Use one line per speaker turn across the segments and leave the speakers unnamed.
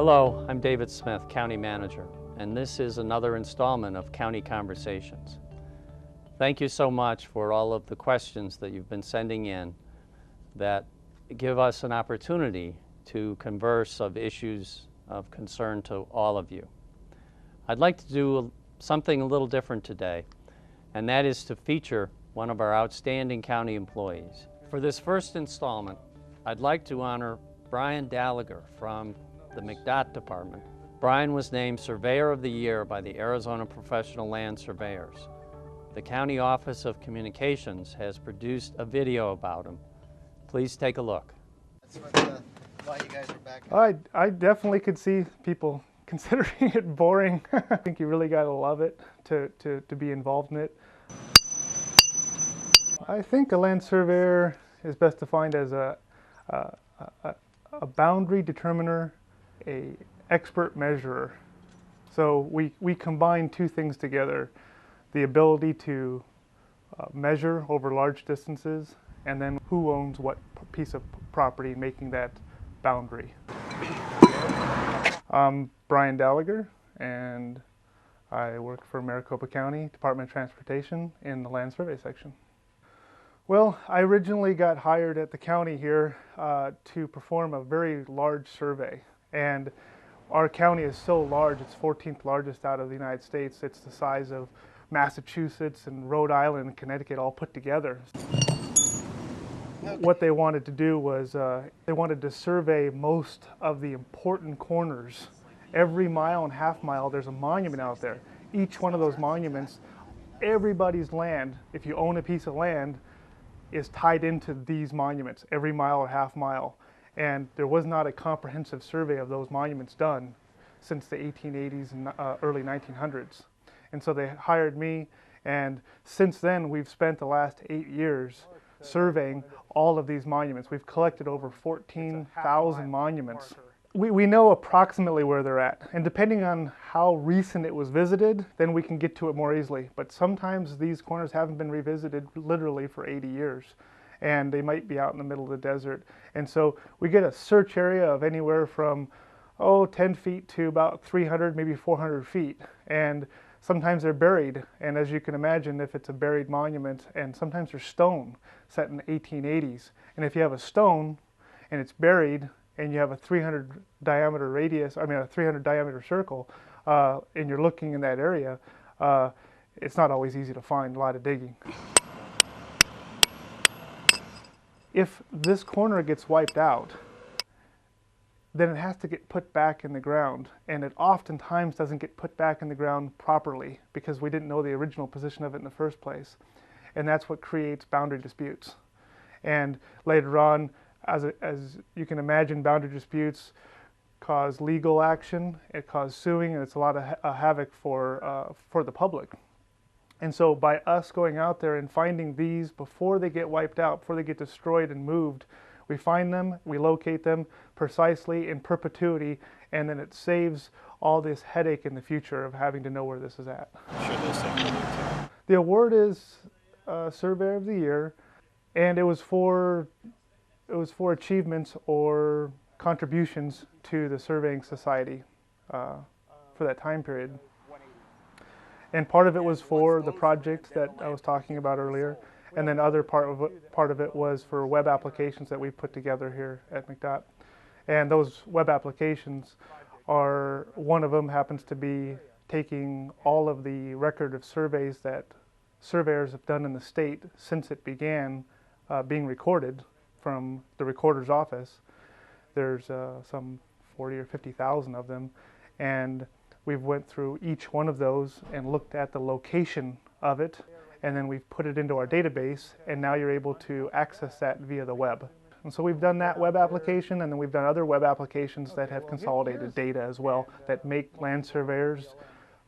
Hello, I'm David Smith, County Manager, and this is another installment of County Conversations. Thank you so much for all of the questions that you've been sending in that give us an opportunity to converse of issues of concern to all of you. I'd like to do something a little different today, and that is to feature one of our outstanding county employees. For this first installment, I'd like to honor Brian Dalager from the McDOT Department. Brian was named Surveyor of the Year by the Arizona Professional Land Surveyors. The County Office of Communications has produced a video about him. Please take a look.
That's why you guys are back.
I definitely could see people considering it boring. I think you really got to love it to be involved in it. I think a land surveyor is best defined as a boundary determiner, a expert measurer. So we combine two things together: the ability to measure over large distances, and then who owns what piece of property, making that boundary. I'm Brian Dalager, and I work for Maricopa County Department of Transportation in the land survey section. Well, I originally got hired at the county here to perform a very large survey, and our county is so large, it's 14th largest out of the United States. It's the size of Massachusetts and Rhode Island and Connecticut all put together. What they wanted to do was they wanted to survey most of the important corners. Every mile and half mile there's a monument out there. Each one of those monuments, everybody's land, if you own a piece of land, is tied into these monuments every mile or half mile. And there was not a comprehensive survey of those monuments done since the 1880s and early 1900s. And so they hired me, and since then we've spent the last 8 years surveying all of these monuments. We've collected over 14,000 monuments. We know approximately where they're at, and depending on how recent it was visited, then we can get to it more easily. But sometimes these corners haven't been revisited literally for 80 years, and they might be out in the middle of the desert. And so we get a search area of anywhere from 10 feet to about 300, maybe 400 feet. And sometimes they're buried, and as you can imagine, if it's a buried monument, and sometimes they're stone set in the 1880s. And if you have a stone and it's buried, and you have a 300 diameter radius, a 300 diameter circle, and you're looking in that area, it's not always easy to find, a lot of digging. If this corner gets wiped out, then it has to get put back in the ground, and it oftentimes doesn't get put back in the ground properly because we didn't know the original position of it in the first place. And that's what creates boundary disputes. And later on, as you can imagine, boundary disputes cause legal action, it causes suing, and it's a lot of havoc for the public. And so by us going out there and finding these before they get wiped out, before they get destroyed and moved, we find them, we locate them precisely in perpetuity, and then it saves all this headache in the future of having to know where this is at. The award is Surveyor of the Year, and it was for achievements or contributions to the Surveying Society for that time period. And part of it was for the project that I was talking about earlier, and then other part of it was for web applications that we put together here at McDOT. And those web applications are, one of them happens to be taking all of the record of surveys that surveyors have done in the state since it began being recorded from the recorder's office. There's some 40 or 50,000 of them, and we've went through each one of those and looked at the location of it, and then we've put it into our database, and now you're able to access that via the web. And so we've done that web application, and then we've done other web applications that have consolidated data as well that make land surveyors'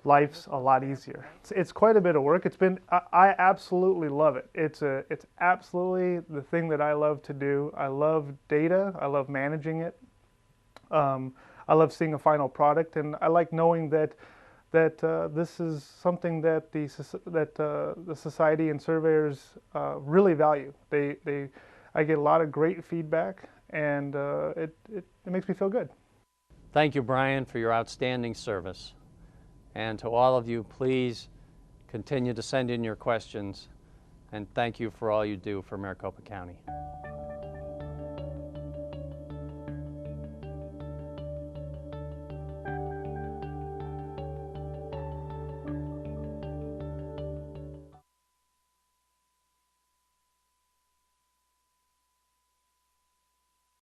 lives a lot easier. It's quite a bit of work. I absolutely love it. It's absolutely the thing that I love to do. I love data. I love managing it. I love seeing a final product, and I like knowing that this is something that the society and surveyors really value. I get a lot of great feedback, and it makes me feel good.
Thank you, Brian, for your outstanding service. And to all of you, please continue to send in your questions. And thank you for all you do for Maricopa County.